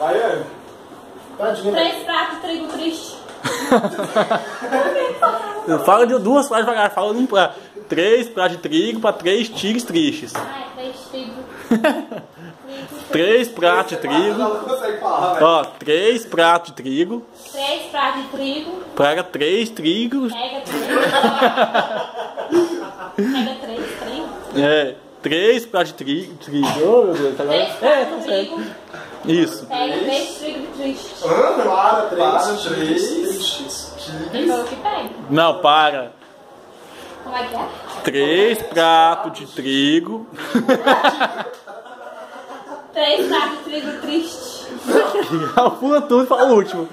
Daiane. 3 pratos de trigo triste. Fala de duas frases devagar. Fala um prato. 3 pratos de trigo para 3 tigres tristes. Ai, 3 trigos. 3 pratos de trigo. Ela não consegue falar, velho. Ó, 3 pratos de trigo 3 pratos de trigo. para 3 trigos. Pega 3. Pega 3 trigo. É, 3 pratos de trigo. Oh, meu Deus, agora. 3 pratos de trigo. Isso. Pega 3 trigos tristes. Para, 3 tristes. Ele falou que pega. Não, para. Como é que é? 3 pratos de trigo. 3 pratos de trigo triste. Pula tudo e fala o último.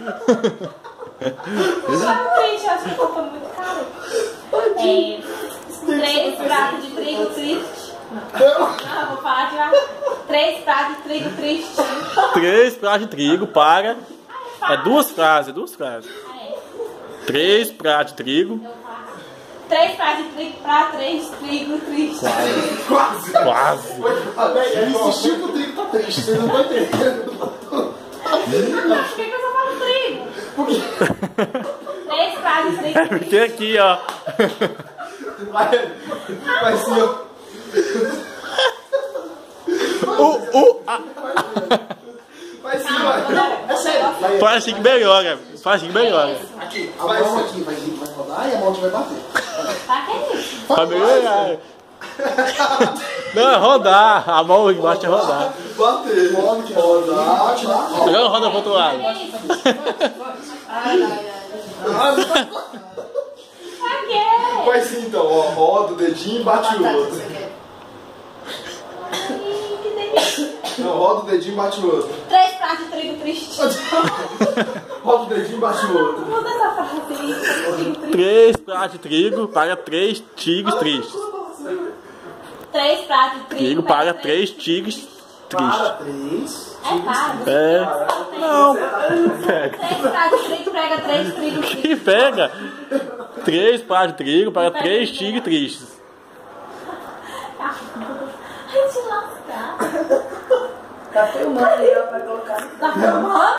Gente, eu acho que foi muito caro. 3 pratos de trigo triste. Não, vou falar de lá. 3 pratos de trigo triste. 3 pratos de trigo para. É 2 frases, 2 frases. 3 pratos de trigo. 3 pratos de trigo para 3 trigo tristes. Quase. Quase. Insistiu que o trigo tá triste, vocês não estão entendendo. Por que eu só falo trigo? 3 pratos de trigo É porque aqui, ó. Vai sim, ó. Vai sim, vai. É sério. Faz assim que melhora. Faz assim que melhora. Aqui, a mão aqui vai rodar e a mão aqui vai bater. Tá, que é isso? Pra melhorar. Não, é rodar. A mão embaixo é rodar. Bater. Rodar. Agora roda pro outro lado. Pra quê? Vai sim, então. Ó, roda o dedinho e bate o outro. Ai, que delícia. Não, roda o dedinho e bate o outro. 3 pratos de trigo triste. Roda o dedinho e bate o outro. Muda essa frase aí. 3 pratos de trigo para 3 tigres tristes. 3 pratos de Trigo para 3 tigres tristes. 3. É caro. É. Não. 3 pratos de trigo prega 3 trigo tristes. Que pega 3 pratos de trigo para 3 tigres tristes. Ai, te lascar. Tá filmando aí, ó, pra colocar. Tá filmando?